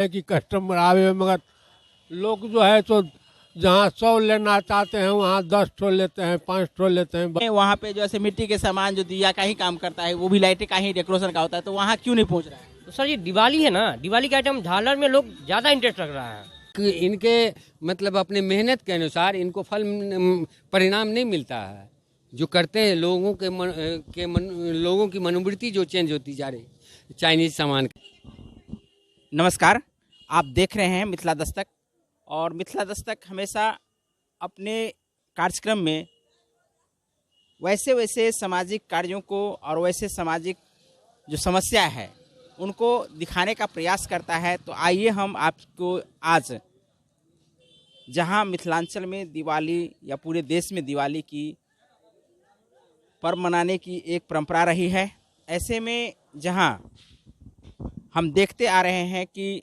है कि कस्टमर आवे, मगर लोग जो है तो जहाँ 100 लेना चाहते हैं वहाँ 10 ठो लेते हैं, 5 ठो लेते हैं। वहाँ पे जो ऐसे मिट्टी के सामान जो दिया का ही काम करता है, वो भी लाइटें का ही डेकोरेशन का होता है, तो वहाँ क्यों नहीं पहुँच रहा है? तो सर ये दिवाली है ना, दिवाली के आइटम झालर में लोग ज़्यादा इंटरेस्ट रख रहा है कि इनके मतलब अपने मेहनत के अनुसार इनको फल परिणाम नहीं मिलता है। जो करते हैं लोगों की मनोवृत्ति जो चेंज होती जा रही चाइनीज सामान। नमस्कार, आप देख रहे हैं मिथिला दस्तक, और मिथिला दस्तक हमेशा अपने कार्यक्रम में वैसे सामाजिक कार्यों को और वैसे सामाजिक जो समस्या है उनको दिखाने का प्रयास करता है। तो आइए हम आपको आज, जहां मिथिलांचल में दिवाली या पूरे देश में दिवाली की पर्व मनाने की एक परंपरा रही है, ऐसे में जहां हम देखते आ रहे हैं कि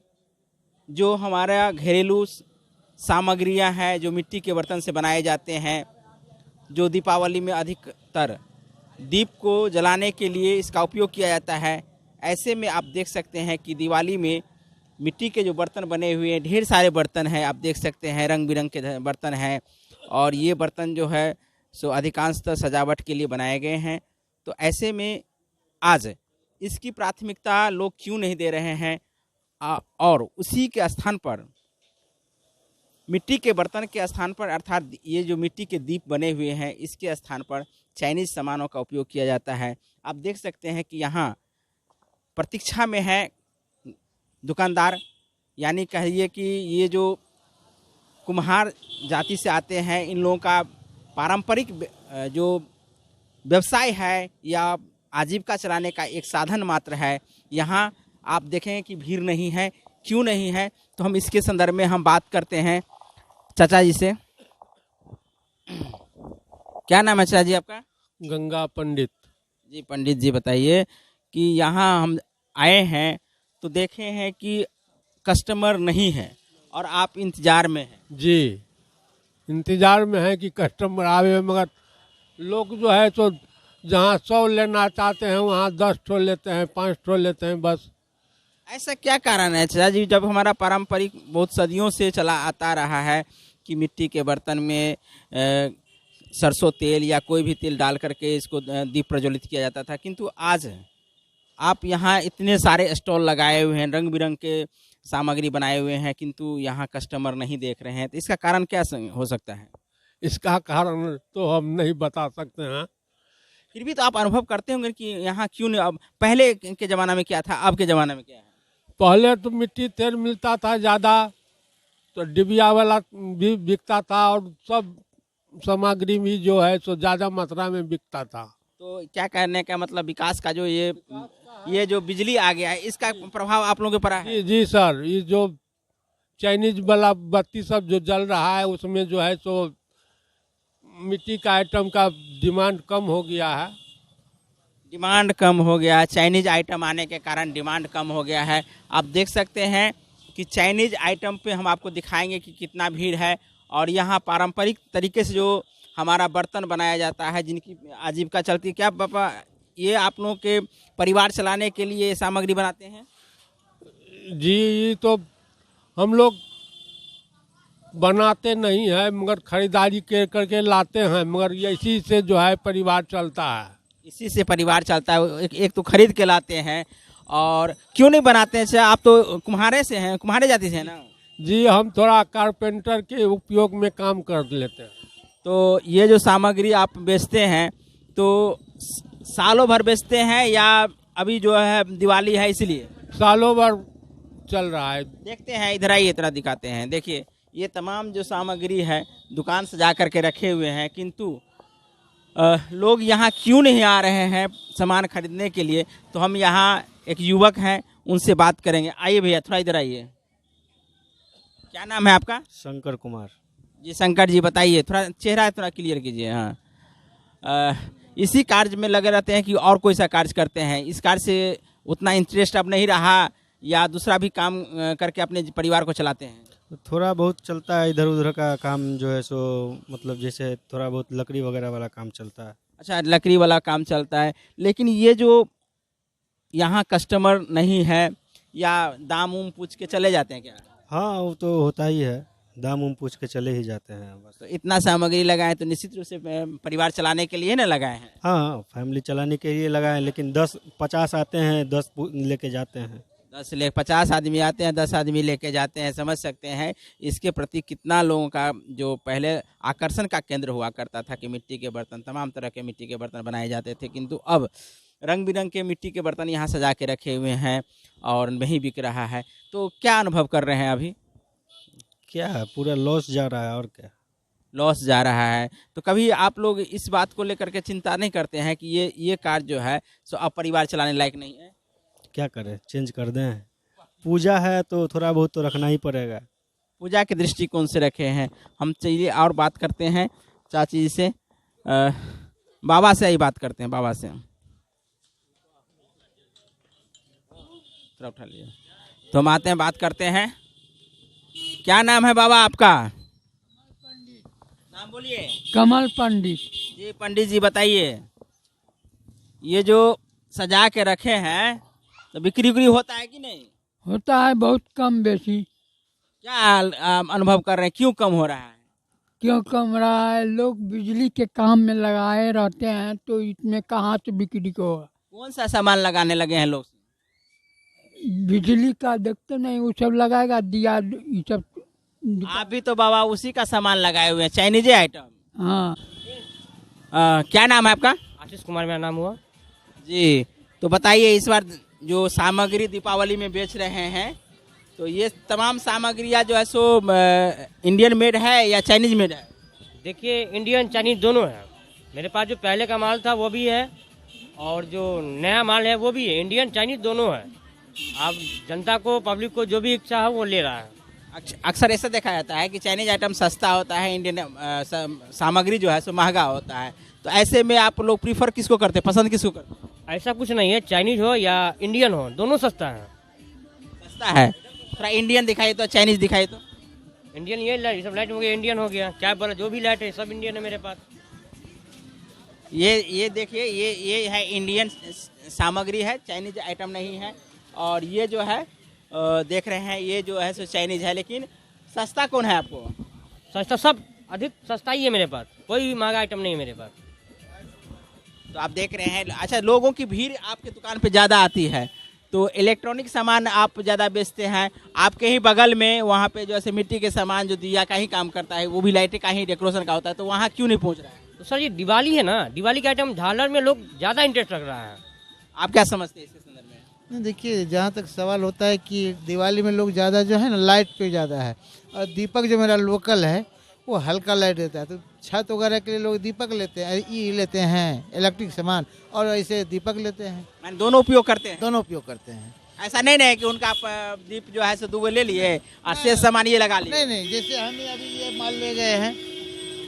जो हमारा घरेलू सामग्रियां हैं, जो मिट्टी के बर्तन से बनाए जाते हैं, जो दीपावली में अधिकतर दीप को जलाने के लिए इसका उपयोग किया जाता है, ऐसे में आप देख सकते हैं कि दिवाली में मिट्टी के जो बर्तन बने हुए हैं, ढेर सारे बर्तन हैं, आप देख सकते हैं रंग बिरंग के बर्तन हैं, और ये बर्तन जो है सो अधिकांशतः सजावट के लिए बनाए गए हैं। तो ऐसे में आज इसकी प्राथमिकता लोग क्यों नहीं दे रहे हैं, और उसी के स्थान पर मिट्टी के बर्तन के स्थान पर, अर्थात ये जो मिट्टी के दीप बने हुए हैं, इसके स्थान पर चाइनीज सामानों का उपयोग किया जाता है। आप देख सकते हैं कि यहाँ प्रतीक्षा में है दुकानदार, यानी कहिए कि ये जो कुम्हार जाति से आते हैं, इन लोगों का पारंपरिक जो व्यवसाय है या आजीविका चलाने का एक साधन मात्र है। यहाँ आप देखें कि भीड़ नहीं है, क्यों नहीं है, तो हम इसके संदर्भ में हम बात करते हैं चाचा जी से। क्या नाम है चाचा जी आपका? गंगा पंडित जी। पंडित जी बताइए कि यहाँ हम आए हैं तो देखे हैं कि कस्टमर नहीं है और आप इंतजार में हैं। जी, इंतजार में है कि कस्टमर आवे, मगर लोग जो है तो जहाँ 100 लेना चाहते हैं वहाँ 10 ठो लेते हैं, 5 ठो लेते हैं बस। ऐसा क्या कारण है चाचा जी, जब हमारा पारंपरिक बहुत सदियों से चला आता रहा है कि मिट्टी के बर्तन में सरसों तेल या कोई भी तेल डाल करके इसको दीप प्रज्वलित किया जाता था, किंतु आज आप यहाँ इतने सारे स्टॉल लगाए हुए हैं, रंग बिरंग के सामग्री बनाए हुए हैं, किंतु यहाँ कस्टमर नहीं देख रहे हैं, तो इसका कारण क्या हो सकता है? इसका कारण तो हम नहीं बता सकते हैं। फिर भी तो आप अनुभव करते होंगे कि यहाँ क्यों नहीं। अब पहले के ज़माना में क्या था, अब के ज़माने में क्या है? पहले तो मिट्टी तेल मिलता था ज़्यादा, तो डिबिया वाला भी बिकता था, और सब सामग्री भी जो है तो ज़्यादा मात्रा में बिकता था। तो क्या कहने का मतलब, विकास का जो ये जो बिजली आ गया है, इसका प्रभाव आप लोगों पर है? जी सर, ये जो चाइनीज वाला बत्ती सब जो जल रहा है उसमें जो है तो मिट्टी का आइटम का डिमांड कम हो गया है। डिमांड कम हो गया, चाइनीज आइटम आने के कारण डिमांड कम हो गया है। आप देख सकते हैं कि चाइनीज आइटम पे हम आपको दिखाएंगे कि कितना भीड़ है, और यहाँ पारंपरिक तरीके से जो हमारा बर्तन बनाया जाता है, जिनकी आजीविका चलती है। क्या पापा, ये आप लोगों के परिवार चलाने के लिए सामग्री बनाते हैं? जी, तो हम लोग बनाते नहीं है, मगर खरीदारी करके लाते हैं, मगर इसी से जो है परिवार चलता है। इसी से परिवार चलता है। एक तो खरीद के लाते हैं, और क्यों नहीं बनाते हैं? आप तो कुम्हारे से हैं, कुम्हारे जाति से हैं ना? जी, हम थोड़ा कारपेंटर के उपयोग में काम कर लेते हैं। तो ये जो सामग्री आप बेचते हैं, तो सालों भर बेचते हैं या अभी जो है दिवाली है इसलिए? सालों भर चल रहा है। देखते हैं, इधर आइए, इतना दिखाते हैं। देखिए, ये तमाम जो सामग्री है दुकान सजा करके रखे हुए हैं, किंतु लोग यहाँ क्यों नहीं आ रहे हैं सामान खरीदने के लिए? तो हम यहाँ एक युवक हैं, उनसे बात करेंगे। आइए भैया, थोड़ा इधर आइए। क्या नाम है आपका? शंकर कुमार जी। शंकर जी बताइए, थोड़ा चेहरा थोड़ा क्लियर कीजिए। हाँ, इसी कार्य में लगे रहते हैं कि और कोई सा कार्य करते हैं? इस कार्य से उतना इंटरेस्ट अब नहीं रहा, या दूसरा भी काम करके अपने परिवार को चलाते हैं? थोड़ा बहुत चलता है, इधर उधर का काम जो है सो, मतलब जैसे थोड़ा बहुत लकड़ी वगैरह वाला काम चलता है। अच्छा, लकड़ी वाला काम चलता है। लेकिन ये जो यहाँ कस्टमर नहीं है, या दाम उम पूछ के चले जाते हैं क्या? हाँ वो तो होता ही है, दाम उम पूछ के चले ही जाते हैं बस। तो इतना सामग्री लगाए तो निश्चित रूप से परिवार चलाने के लिए ना लगाए हैं। हाँ फैमिली चलाने के लिए लगाए, लेकिन 10-50 आते हैं, 10 लेके जाते हैं। 50 आदमी आते हैं, 10 आदमी लेके जाते हैं। समझ सकते हैं इसके प्रति कितना लोगों का जो पहले आकर्षण का केंद्र हुआ करता था कि मिट्टी के बर्तन, तमाम तरह के मिट्टी के बर्तन बनाए जाते थे, किंतु अब रंग बिरंग के मिट्टी के बर्तन यहाँ सजा के रखे हुए हैं और नहीं बिक रहा है। तो क्या अनुभव कर रहे हैं अभी? क्या है, पूरा लॉस जा रहा है और क्या। लॉस जा रहा है। तो कभी आप लोग इस बात को लेकर के चिंता नहीं करते हैं कि ये कार्य जो है सो अब परिवार चलाने लायक नहीं है? क्या करें, चेंज कर दें। पूजा है तो थोड़ा बहुत तो रखना ही पड़ेगा। पूजा के दृष्टिकोण से रखे हैं। हम चलिए और बात करते हैं चाची जी से, बाबा से ही बात करते हैं, बाबा से थोड़ा उठा लीजिए। तो हम आते हैं, बात करते हैं। क्या नाम है बाबा आपका? नाम बोलिए। कमल पंडित। जी पंडित जी बताइए, ये जो सजा के रखे हैं तो बिक्री उक्री होता है कि नहीं? होता है, बहुत कम बेसी। क्या अनुभव कर रहे हैं, क्यों कम हो रहा है? क्यों कम रहा है? लोग बिजली के काम में लगाए रहते हैं, तो इसमें कहाँ से बिक्री को होगा? कौन सा सामान लगाने लगे हैं लोग? बिजली का देखते नहीं, वो सब लगाएगा, दिया ये सब। आप भी तो बाबा उसी का सामान लगाए हुए हैं, चाइनीज आइटम। हाँ। क्या नाम है आपका? आशीष कुमार मेरा नाम हुआ। जी, तो बताइए इस बार जो सामग्री दीपावली में बेच रहे हैं, तो ये तमाम सामग्रियाँ जो है सो इंडियन मेड है या चाइनीज मेड है? देखिए, इंडियन चाइनीज दोनों है। मेरे पास जो पहले का माल था वो भी है और जो नया माल है वो भी है। इंडियन चाइनीज दोनों है। अब जनता को, पब्लिक को जो भी इच्छा है वो ले रहा है। अक्सर ऐसा देखा जाता है कि चाइनीज आइटम सस्ता होता है, इंडियन सामग्री जो है सो महंगा होता है। तो ऐसे में आप लोग प्रीफर किसको करते हैं, पसंद किसको करते हैं? ऐसा कुछ नहीं है, चाइनीज हो या इंडियन हो, दोनों सस्ता है। सस्ता है। थोड़ा इंडियन दिखाई तो, चाइनीज दिखाई तो। इंडियन ये लाइट, सब लाइट हो गया, इंडियन हो गया। क्या बोला, जो भी लाइट है सब इंडियन है मेरे पास। ये देखिए, ये है इंडियन सामग्री है, चाइनीज आइटम नहीं है। और ये जो है देख रहे हैं, ये जो है सो चाइनीज है। लेकिन सस्ता कौन है आपको? सस्ता सब, अधिक सस्ता ही है मेरे पास, कोई भी महंगा आइटम नहीं है मेरे पास। तो आप देख रहे हैं। अच्छा, लोगों की भीड़ आपके दुकान पे ज़्यादा आती है, तो इलेक्ट्रॉनिक सामान आप ज़्यादा बेचते हैं। आपके ही बगल में वहाँ पे जो ऐसे मिट्टी के सामान, जो दिया का ही काम करता है, वो भी लाइटें का ही डेकोरेशन का होता है, तो वहाँ क्यों नहीं पहुँच रहा है? तो सर ये दिवाली है ना, दिवाली के आइटम झालर में लोग ज़्यादा इंटरेस्ट रख रहा है। आप क्या समझते हैं इसके संदर्भ में? नहीं, देखिए, जहाँ तक सवाल होता है कि दिवाली में लोग ज़्यादा जो है ना लाइट पे ज़्यादा है, और दीपक जो मेरा लोकल है वो हल्का लाइट देता है। तो छत वगैरह के लिए लोग दीपक लेते हैं, ई लेते हैं इलेक्ट्रिक सामान, और ऐसे दीपक लेते हैं। मैंने दोनों उपयोग करते हैं? दोनों उपयोग करते हैं। ऐसा नहीं है कि उनका आप दीप जो है सो 2 ले लिए और शेष सामान ये लगा लिए? नहीं नहीं, जैसे हम अभी ये माल ले गए हैं,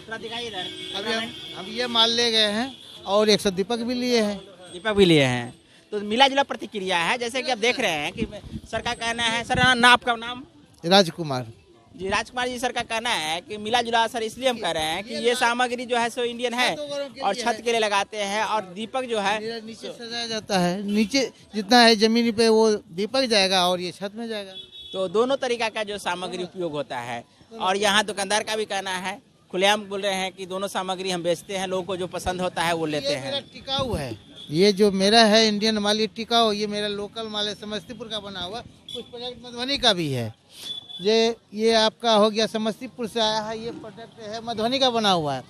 थोड़ा दिखाइए इधर। अभी हम ये माल ले गए हैं और 100 दीपक भी लिए हैं। दीपक भी लिए हैं, तो मिला जुला प्रतिक्रिया है। जैसे कि आप देख रहे हैं कि सर का कहना है, सर ना आपका नाम? राजकुमार जी, राजकुमार जी, सर का कहना है कि मिला जुला सर इसलिए हम कह रहे हैं कि ये सामग्री जो है सो इंडियन है और छत के लिए लगाते हैं, और दीपक जो है नीचे सजाया जाता है, नीचे जितना है जमीन पे वो दीपक जाएगा और ये छत में जाएगा। तो दोनों तरीका का जो सामग्री उपयोग होता है। और यहाँ दुकानदार का भी कहना है, खुलेआम बोल रहे हैं कि दोनों सामग्री हम बेचते हैं, लोगों को जो पसंद होता है वो लेते ये मेरा हैं। टिकाऊ है, ये जो मेरा है इंडियन माल, ये टिकाऊ, ये मेरा लोकल माल है, समस्तीपुर का बना हुआ। कुछ प्रोडक्ट मधुबनी का भी है। ये आपका हो गया समस्तीपुर से आया है, ये प्रोडक्ट है मधुबनी का बना हुआ है।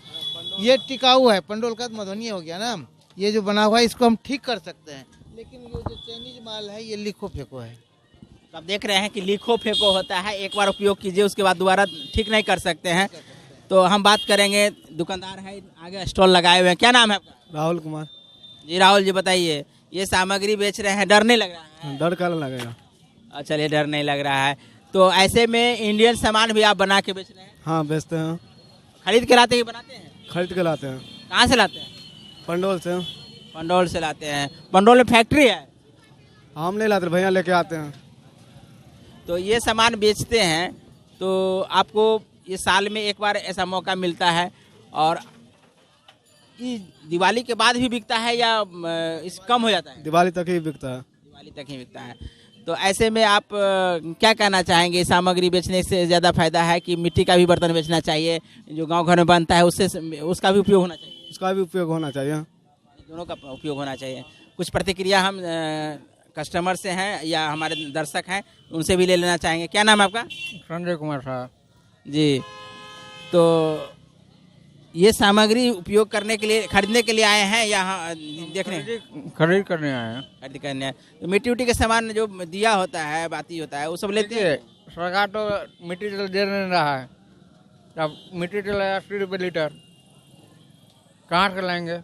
ये टिकाऊ है, पंडोल का मधुबनी हो गया ना। ये जो बना हुआ है इसको हम ठीक कर सकते हैं, लेकिन ये जो चाइनीज माल है ये लिखो फेंको है। तो आप देख रहे हैं कि लिखो फेंको होता है, एक बार उपयोग कीजिए उसके बाद दोबारा ठीक नहीं कर सकते हैं। तो हम बात करेंगे, दुकानदार है आगे स्टॉल लगाए हुए हैं। क्या नाम है आपका? राहुल कुमार। जी राहुल जी, बताइए, ये सामग्री बेच रहे हैं, डर नहीं लग रहा है? डर का लगेगा। अच्छा, ये डर नहीं लग रहा है। तो ऐसे में इंडियन सामान भी आप बना के बेच रहे हैं? हाँ बेचते हैं, खरीद के लाते हैं कि बनाते हैं? खरीद के लाते हैं। कहाँ से लाते हैं? पंडोल से। पंडोल से लाते हैं। पंडोल में फैक्ट्री है? हम नहीं लाते, भैया लेके आते हैं। तो ये सामान बेचते हैं, तो आपको ये साल में एक बार ऐसा मौका मिलता है, और ये दिवाली के बाद भी बिकता है या इस कम हो जाता है? दिवाली तक ही बिकता है। दिवाली तक ही बिकता है। तो ऐसे में आप क्या कहना चाहेंगे, सामग्री बेचने से ज़्यादा फायदा है कि मिट्टी का भी बर्तन बेचना चाहिए जो गांव घर में बनता है, उससे उसका भी उपयोग होना चाहिए? उसका भी उपयोग होना चाहिए। दोनों का उपयोग होना चाहिए। कुछ प्रतिक्रिया हम कस्टमर से हैं या हमारे दर्शक हैं, उनसे भी ले लेना चाहेंगे। क्या नाम है आपका? संजय कुमार साहब जी, तो ये सामग्री उपयोग करने के लिए, खरीदने के लिए आए हैं या देखने? खरीद करने आए हैं। खरीद करने आए। तो मिट्टी उट्टी के सामान जो दिया होता है, बाती होता है, वो सब लेते हैं? सरकार तो मिट्टी तेल दे नहीं रहा है। अब मिट्टी तेल 80 रुपये लीटर, कहाँ से लाएंगे?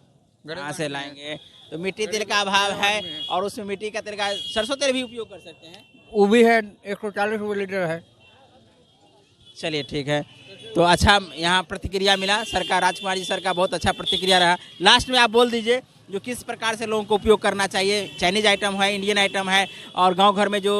कहाँ से लाएंगे? तो मिट्टी तेल का अभाव है और उसमें मिट्टी का तेल का सरसों तेल भी उपयोग कर सकते हैं। वो भी है, 140 रुपये लीटर है। चलिए ठीक है। तो अच्छा यहाँ प्रतिक्रिया मिला सरकार, राजकुमार जी सर का बहुत अच्छा प्रतिक्रिया रहा। लास्ट में आप बोल दीजिए जो किस प्रकार से लोगों को उपयोग करना चाहिए। चाइनीज आइटम है, इंडियन आइटम है, और गांव घर में जो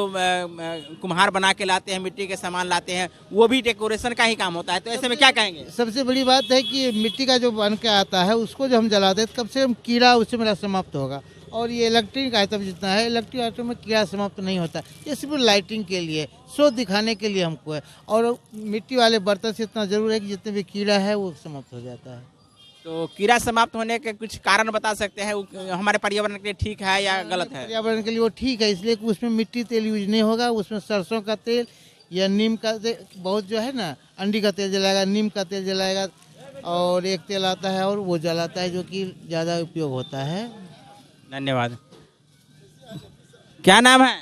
कुम्हार बना के लाते हैं, मिट्टी के सामान लाते हैं, वो भी डेकोरेशन का ही काम होता है। तो ऐसे में क्या कहेंगे? सबसे बड़ी बात है कि मिट्टी का जो बन के आता है उसको जो हम जलाते हैं कम से कम कीड़ा उससे मेरा समाप्त होगा। और ये इलेक्ट्रिक आइटम जितना है, इलेक्ट्रिक आइटम में कीड़ा समाप्त नहीं होता। ये सिर्फ लाइटिंग के लिए, शो दिखाने के लिए हमको है। और मिट्टी वाले बर्तन से इतना जरूर है कि जितने भी कीड़ा है वो समाप्त हो जाता है। तो कीड़ा समाप्त होने के कुछ कारण बता सकते हैं? हमारे पर्यावरण के लिए ठीक है या गलत है? पर्यावरण के लिए वो ठीक है, इसलिए कि उसमें मिट्टी तेल यूज नहीं होगा। उसमें सरसों का तेल या नीम का तेल, बहुत जो है ना, अंडी का तेल जलाएगा, नीम का तेल जलाएगा, और एक तेल आता है और वो जलाता है जो कि ज़्यादा उपयोग होता है। धन्यवाद। क्या नाम है?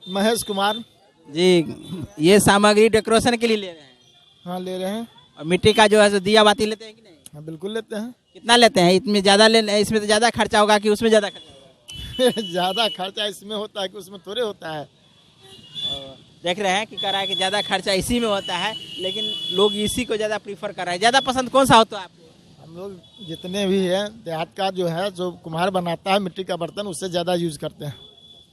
महेश कुमार जी, ये सामग्री डेकोरेशन के लिए ले रहे हैं? हाँ, ले रहे हैं। और मिट्टी का जो है सो दिया बाती लेते हैं कि नहीं? हाँ, बिल्कुल लेते हैं। कितना लेते हैं? इसमें ज़्यादा इसमें तो ज़्यादा खर्चा होगा कि उसमें ज़्यादा खर्चा होगा? ज़्यादा खर्चा इसमें होता है कि उसमें थोड़े होता है। देख रहे हैं कि कह रहा है कि ज़्यादा खर्चा इसी में होता है, लेकिन लोग इसी को ज़्यादा प्रीफर कर रहे हैं। ज़्यादा पसंद कौन सा होता है आपको? हम लोग जितने भी हैं देहात का जो है, जो कुम्हार बनाता है मिट्टी का बर्तन, उससे ज़्यादा यूज करते हैं।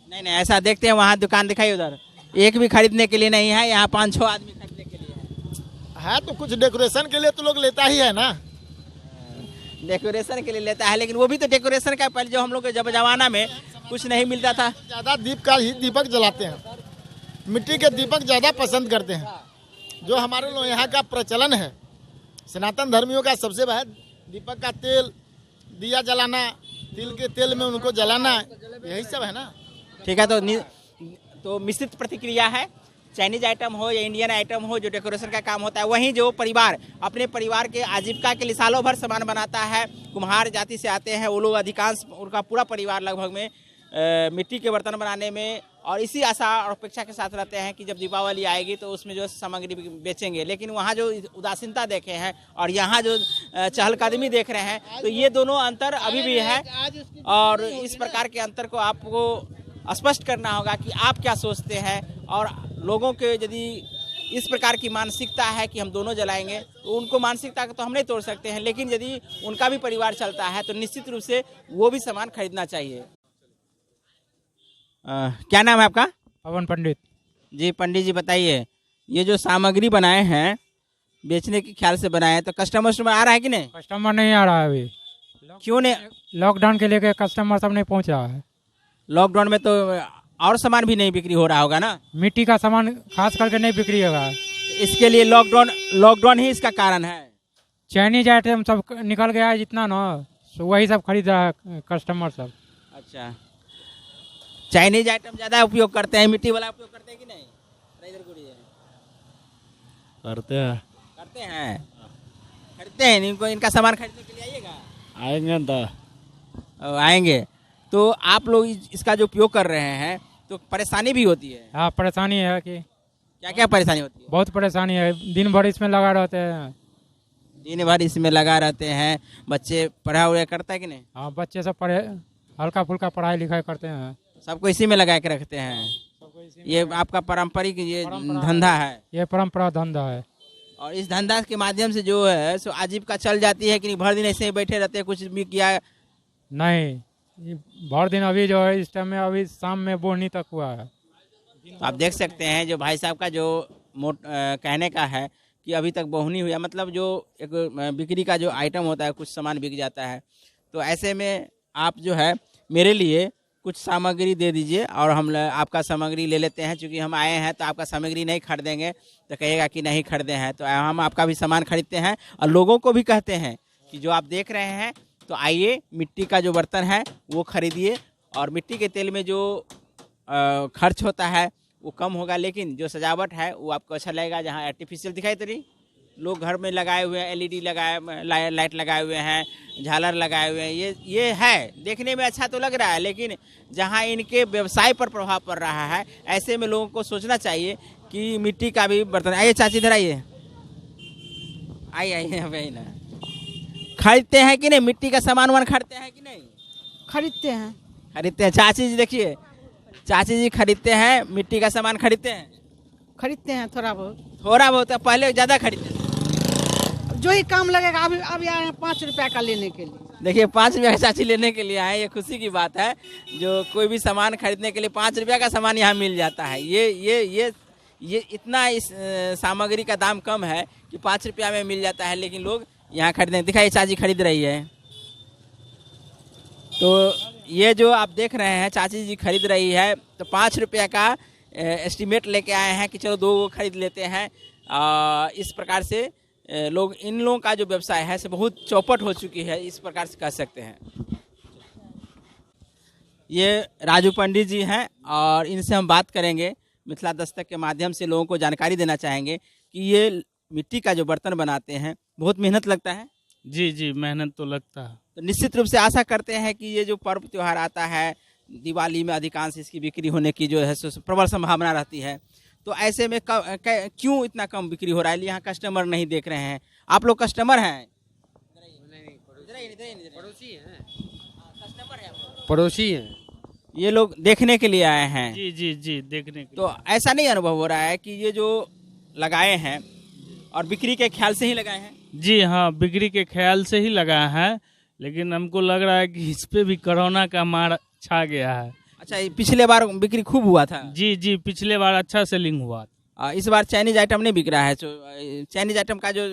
नहीं नहीं, ऐसा देखते हैं वहाँ दुकान दिखाई, उधर एक भी खरीदने के लिए नहीं है, यहाँ 5-6 आदमी खरीदने के लिए है। तो कुछ डेकोरेशन के लिए तो लोग लेता ही है ना। डेकोरेशन के लिए लेता है, लेकिन वो भी तो डेकोरेशन का पहले जो हम लोग जब जमाना में कुछ नहीं मिलता था, ज़्यादा दीपक जलाते हैं, मिट्टी के दीपक ज़्यादा पसंद करते हैं। जो हमारे लोग यहाँ का प्रचलन है, सनातन धर्मियों का सबसे बड़ा दीपक का तेल, दिया जलाना, तिल के तेल में उनको जलाना, यही सब है ना। ठीक है। तो मिश्रित प्रतिक्रिया है। चाइनीज आइटम हो या इंडियन आइटम हो, जो डेकोरेशन का काम होता है, वहीं जो परिवार अपने परिवार के आजीविका के लिए सालों भर सामान बनाता है, कुम्हार जाति से आते हैं वो लोग, अधिकांश उनका पूरा परिवार लगभग में मिट्टी के बर्तन बनाने में और इसी आशा और अपेक्षा के साथ रहते हैं कि जब दीपावली आएगी तो उसमें जो सामग्री बेचेंगे। लेकिन वहाँ जो उदासीनता देखे हैं और यहाँ जो चहलकदमी देख रहे हैं, तो ये दोनों अंतर अभी भी है। और इस प्रकार के अंतर को आपको स्पष्ट करना होगा कि आप क्या सोचते हैं। और लोगों के यदि इस प्रकार की मानसिकता है कि हम दोनों जलाएंगे, तो उनको मानसिकता को तो हम नहीं तोड़ सकते हैं, लेकिन यदि उनका भी परिवार चलता है तो निश्चित रूप से वो भी सामान खरीदना चाहिए। क्या नाम है आपका? पवन पंडित जी। पंडित जी बताइए, ये जो सामग्री बनाए हैं बेचने के ख्याल से बनाए हैं, तो कस्टमर आ रहा है कि नहीं? कस्टमर नहीं आ रहा है अभी। क्यों नहीं? लॉकडाउन के लेके कस्टमर सब नहीं पहुंच रहा है। लॉकडाउन में तो और सामान भी नहीं बिक्री हो रहा होगा ना? मिट्टी का सामान खास करके नहीं बिक्री होगा। इसके लिए लॉकडाउन ही इसका कारण है। चाइनीज आइटम सब निकल गया है जितना ना, तो वही सब खरीद रहा है कस्टमर सब। अच्छा, चाइनीज आइटम ज्यादा उपयोग करते हैं, मिट्टी वाला उपयोग करते हैं कि नहीं? करते हैं। करते हैं, खरीदते हैं। इनको इनका सामान खरीदने के लिए आइएगा? आएंगे तो आएंगे। तो आप लोग इसका जो उपयोग कर रहे हैं तो परेशानी भी होती है? हाँ, परेशानी है कि क्या क्या परेशानी होती है? बहुत परेशानी है, दिन भर इसमें लगा रहते हैं। दिन भर इसमें लगा रहते हैं। बच्चे पढ़ा हुआ करता है कि नहीं? हाँ, बच्चे सब पढ़े, हल्का फुल्का पढ़ाई लिखाई करते हैं। सबको इसी में लगा के रखते हैं। ये आपका पारंपरिक ये धंधा है? ये परंपरा धंधा है। और इस धंधा के माध्यम से जो है सो आजीविका चल जाती है कि नहीं? भर दिन ऐसे ही बैठे रहते हैं, कुछ भी किया नहीं? भर दिन अभी जो है इस टाइम में, अभी शाम में बोहनी तक हुआ है। तो आप देख सकते हैं जो भाई साहब का जो कहने का है कि अभी तक बोहनी हुआ, मतलब जो एक बिक्री का जो आइटम होता है, कुछ सामान बिक जाता है। तो ऐसे में आप जो है मेरे लिए कुछ सामग्री दे दीजिए और हम आपका सामग्री ले लेते हैं। चूँकि हम आए हैं तो आपका सामग्री नहीं खरीदेंगे तो कहिएगा कि नहीं खरीदे हैं, तो हम आपका भी सामान खरीदते हैं और लोगों को भी कहते हैं कि जो आप देख रहे हैं तो आइए मिट्टी का जो बर्तन है वो खरीदिए। और मिट्टी के तेल में जो खर्च होता है वो कम होगा, लेकिन जो सजावट है वो आपको अच्छा लगेगा। जहाँ आर्टिफिशियल दिखाई दे रही, लोग घर में लगाए हुए हैं, एलईडी लगाए, लाइट लगाए हुए हैं, झालर लगाए हुए हैं, ये है देखने में अच्छा तो लग रहा है, लेकिन जहाँ इनके व्यवसाय पर प्रभाव पड़ रहा है, ऐसे में लोगों को सोचना चाहिए कि मिट्टी का भी बर्तन। आइए चाची इधर आइए, आइए भाई ना, खरीदते हैं कि नहीं मिट्टी का सामान खरीदते हैं कि नहीं? खरीदते हैं। खरीदते हैं। चाची जी देखिए, चाची जी खरीदते हैं, मिट्टी का सामान खरीदते हैं? खरीदते हैं थोड़ा बहुत। थोड़ा बहुत, पहले ज़्यादा खरीदते थे। जो ही काम लगेगा, अभी आए हैं 5 रुपया का लेने के लिए। देखिए 5 रुपया का चाची लेने के लिए आए, ये खुशी की बात है। जो कोई भी सामान खरीदने के लिए 5 रुपया का सामान यहाँ मिल जाता है। ये इतना इस सामग्री का दाम कम है कि 5 रुपया में मिल जाता है, लेकिन लोग यहाँ खरीदने। दिखाइए चाची खरीद रही है। तो ये जो आप देख रहे हैं चाची जी खरीद रही है, तो 5 रुपया का एस्टिमेट लेके आए हैं कि चलो 2 खरीद लेते हैं। इस प्रकार से लोग, इन लोगों का जो व्यवसाय है से बहुत चौपट हो चुकी है, इस प्रकार से कह सकते हैं। ये राजू पंडित जी हैं और इनसे हम बात करेंगे। मिथिला दस्तक के माध्यम से लोगों को जानकारी देना चाहेंगे कि ये मिट्टी का जो बर्तन बनाते हैं बहुत मेहनत लगता है। जी मेहनत तो लगता है। तो निश्चित रूप से आशा करते हैं कि ये जो पर्व त्यौहार आता है, दिवाली में अधिकांश इसकी बिक्री होने की जो है प्रबल संभावना रहती है। तो ऐसे में क्यों इतना कम बिक्री हो रहा है? यहाँ कस्टमर नहीं देख रहे हैं। आप लोग कस्टमर हैं? पड़ोसी हैं। ये लोग देखने के लिए आए हैं? जी देखने के तो ऐसा नहीं अनुभव हो रहा है कि ये जो लगाए हैं और बिक्री के ख्याल से ही लगाए हैं? जी हाँ, बिक्री के ख्याल से ही लगाया है, लेकिन हमको लग रहा है कि इस पे भी कोरोना का मार छा गया है। अच्छा, पिछले बार बिक्री खूब हुआ था? जी पिछले बार अच्छा सेलिंग हुआ। इस बार चाइनीज आइटम नहीं बिक रहा है। चाइनीज आइटम का जो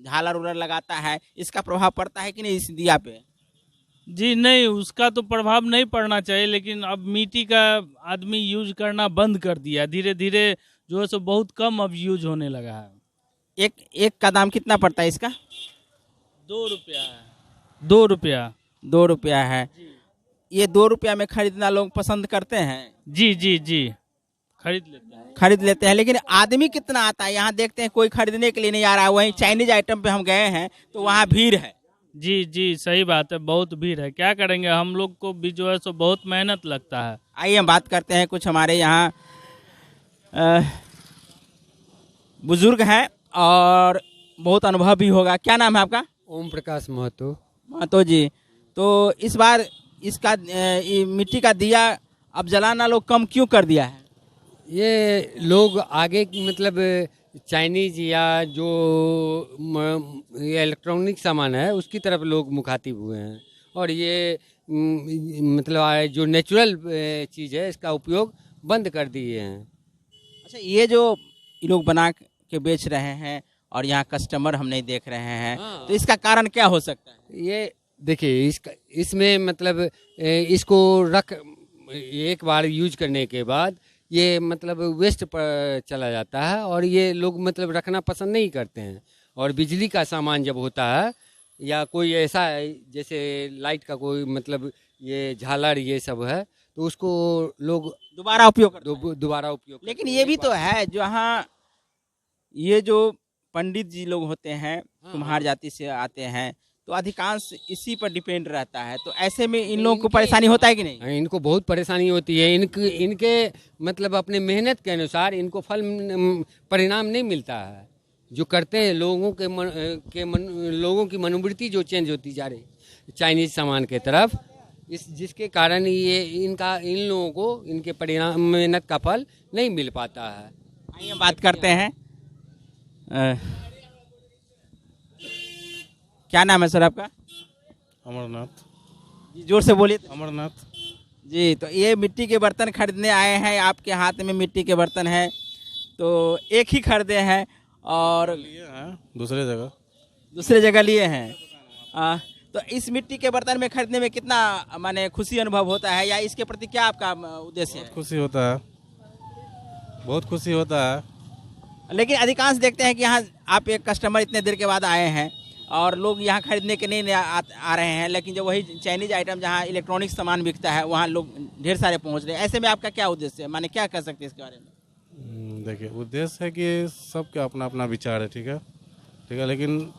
झालर उलर लगाता है, इसका प्रभाव पड़ता है कि नहीं इस दिया पे? जी नहीं, उसका तो प्रभाव नहीं पड़ना चाहिए, लेकिन अब मिट्टी का आदमी यूज करना बंद कर दिया। धीरे धीरे जो है सो बहुत कम अब यूज होने लगा है। एक का दाम कितना पड़ता है इसका? 2 रुपया है। 2 रुपया। 2 रुपया है। ये 2 रुपया में खरीदना लोग पसंद करते हैं? जी खरीद लेते हैं। लेकिन आदमी कितना आता है? यहाँ देखते हैं कोई खरीदने के लिए नहीं आ रहा है। वहीं चाइनीज आइटम पे हम गए हैं तो वहाँ भीड़ है। जी सही बात है, बहुत भीड़ है। क्या करेंगे, हम लोग को भी जो है सो बहुत मेहनत लगता है। आइए हम बात करते हैं। कुछ हमारे यहाँ बुजुर्ग हैं और बहुत अनुभव भी होगा। क्या नाम है आपका? ओम प्रकाश महतो जी। तो इस बार इसका मिट्टी का दिया अब जलाना लोग कम क्यों कर दिया है? ये लोग आगे मतलब चाइनीज या जो इलेक्ट्रॉनिक सामान है उसकी तरफ लोग मुखातिब हुए हैं, और ये मतलब जो नेचुरल चीज़ है इसका उपयोग बंद कर दिए हैं। अच्छा, ये जो लोग बना के बेच रहे हैं और यहाँ कस्टमर हम नहीं देख रहे हैं, तो इसका कारण क्या हो सकता है? ये देखिए, इसमें मतलब इसको एक बार यूज करने के बाद ये मतलब वेस्ट पर चला जाता है, और ये लोग मतलब रखना पसंद नहीं करते हैं। और बिजली का सामान जब होता है या कोई ऐसा है जैसे लाइट का कोई मतलब ये झालर ये सब है, तो उसको लोग दोबारा उपयोग दोबारा उपयोग। लेकिन ये भी तो है, जहाँ ये जो पंडित जी लोग होते हैं कुम्हार जाति से आते हैं, तो अधिकांश इसी पर डिपेंड रहता है। तो ऐसे में इन लोगों को परेशानी होता है कि नहीं? इनको बहुत परेशानी होती है। इनके मतलब अपने मेहनत के अनुसार इनको फल परिणाम नहीं मिलता है। जो करते हैं लोगों लोगों की मनोवृत्ति जो चेंज होती जा रही चाइनीज सामान के तरफ, जिसके कारण ये इन लोगों को इनके परिणाम मेहनत का फल नहीं मिल पाता है। आइए बात करते हैं। क्या नाम है सर आपका? अमरनाथ जी, जोर से बोलिए। अमरनाथ जी। तो ये मिट्टी के बर्तन खरीदने आए हैं, आपके हाथ में मिट्टी के बर्तन है, तो एक ही खरीदे हैं और दूसरे जगह लिए हैं। तो इस मिट्टी के बर्तन में खरीदने में कितना माने खुशी अनुभव होता है, या इसके प्रति क्या आपका उद्देश्य है? खुशी होता है, बहुत खुशी होता है। लेकिन अधिकांश देखते हैं कि यहाँ आप एक कस्टमर इतने देर के बाद आए हैं और लोग यहाँ खरीदने के नहीं आ रहे हैं, लेकिन जब वही चाइनीज आइटम जहाँ इलेक्ट्रॉनिक सामान बिकता है वहाँ लोग ढेर सारे पहुँच रहे हैं। ऐसे में आपका क्या उद्देश्य है, माने क्या कह सकते हैं इसके बारे में? देखिए, उद्देश्य है कि सबका अपना अपना विचार है, ठीक है, लेकिन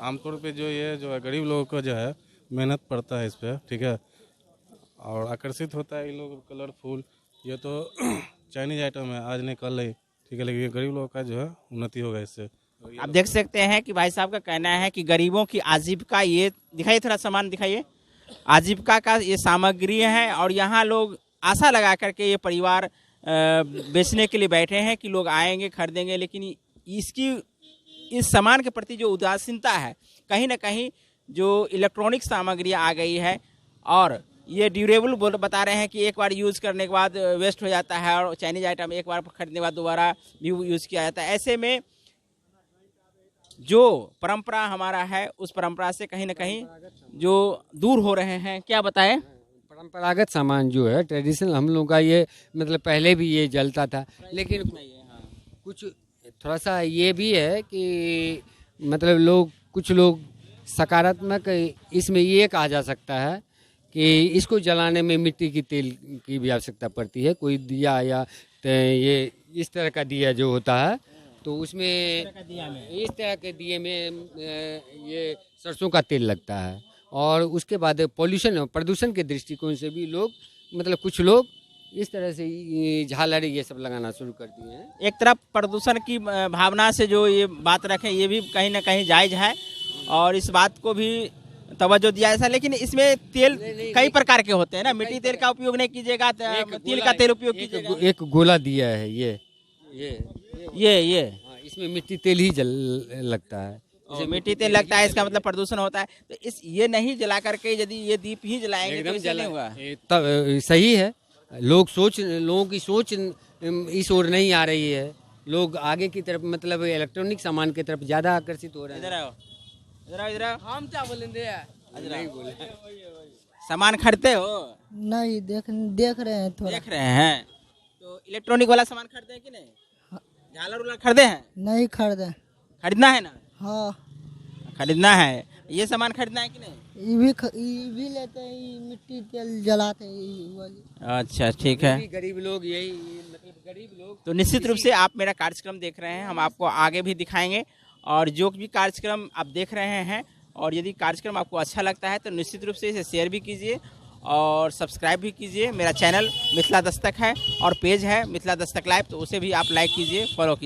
आमतौर पे जो ये जो है गरीब लोगों को जो है मेहनत पड़ता है इस पर, ठीक है, और आकर्षित होता है इन लोग कलरफुल। ये तो चाइनीज आइटम है, आज नहीं कल ही, ठीक है, लेकिन गरीब लोगों का जो है उन्नति होगा इससे। आप देख सकते हैं कि भाई साहब का कहना है कि गरीबों की आजीविका, ये दिखाइए थोड़ा सामान दिखाइए, आजीविका का ये सामग्री है और यहाँ लोग आशा लगा करके ये परिवार बेचने के लिए बैठे हैं कि लोग आएंगे खरीदेंगे, लेकिन इस सामान के प्रति जो उदासीनता है, कहीं ना कहीं जो इलेक्ट्रॉनिक सामग्री आ गई है और ये ड्यूरेबल बता रहे हैं कि एक बार यूज़ करने के बाद वेस्ट हो जाता है और चाइनीज आइटम एक बार खरीदने के बाद दोबारा भी यूज़ किया जाता है। ऐसे में जो परंपरा हमारा है उस परंपरा से कहीं ना कहीं जो दूर हो रहे हैं। क्या बताएं? परंपरागत सामान जो है ट्रेडिशनल हम लोगों का, ये मतलब पहले भी ये जलता था, लेकिन कुछ थोड़ा सा ये भी है कि मतलब कुछ लोग सकारात्मक इसमें ये कहा जा सकता है कि इसको जलाने में मिट्टी की तेल की भी आवश्यकता पड़ती है। कोई दिया या ये इस तरह का दिया जो होता है तो उसमें इस तरह के दिए में ये सरसों का तेल लगता है, और उसके बाद प्रदूषण के दृष्टिकोण से भी लोग मतलब कुछ लोग इस तरह से झालर ये सब लगाना शुरू कर दिए हैं। एक तरफ प्रदूषण की भावना से जो ये बात रखें ये भी कहीं ना कहीं जायज़ है और इस बात को भी तवज्जो दिया ऐसा, लेकिन इसमें तेल कई प्रकार के होते हैं ना, मिट्टी तेल का उपयोग नहीं कीजिएगा, तिल का तेल उपयोग कीजिएगा। एक गोला दिया है ये इसमें मिट्टी तेल ही लगता है, मिट्टी तेल लगता है, इसका मतलब प्रदूषण होता है। तो ये नहीं जला करके यदि ये दीप ही जलाएंगे तो इससे नहीं होगा। तब सही है, लोगों की सोच इस ओर नहीं आ रही है, लोग आगे की तरफ मतलब इलेक्ट्रॉनिक सामान की तरफ ज्यादा आकर्षित हो रहे हैं। इधर हम क्या बोलेंगे? नहीं बोले। सामान खरीदते हो? नहीं, देख रहे हैं, थोड़ा देख रहे हैं। तो इलेक्ट्रॉनिक वाला सामान खरीदे हैं कि नहीं? झालर उलर खरीदे हैं? नहीं खरीदे। खरीदना है ना? हाँ खरीदना है। ये सामान खरीदना है कि नहीं? ये भी लेते हैं, मिट्टी तेल जलाते हैं वाली। अच्छा ठीक है। गरीब लोग यही मतलब गरीब लोग। तो निश्चित रूप से आप मेरा कार्यक्रम देख रहे हैं, हम आपको आगे भी दिखाएंगे और जो भी कार्यक्रम आप देख रहे हैं, और यदि कार्यक्रम आपको अच्छा लगता है तो निश्चित रूप से इसे शेयर भी कीजिए और सब्सक्राइब भी कीजिए। मेरा चैनल मिथिला दस्तक है और पेज है मिथिला दस्तक लाइव, तो उसे भी आप लाइक कीजिए, फॉलो कीजिए।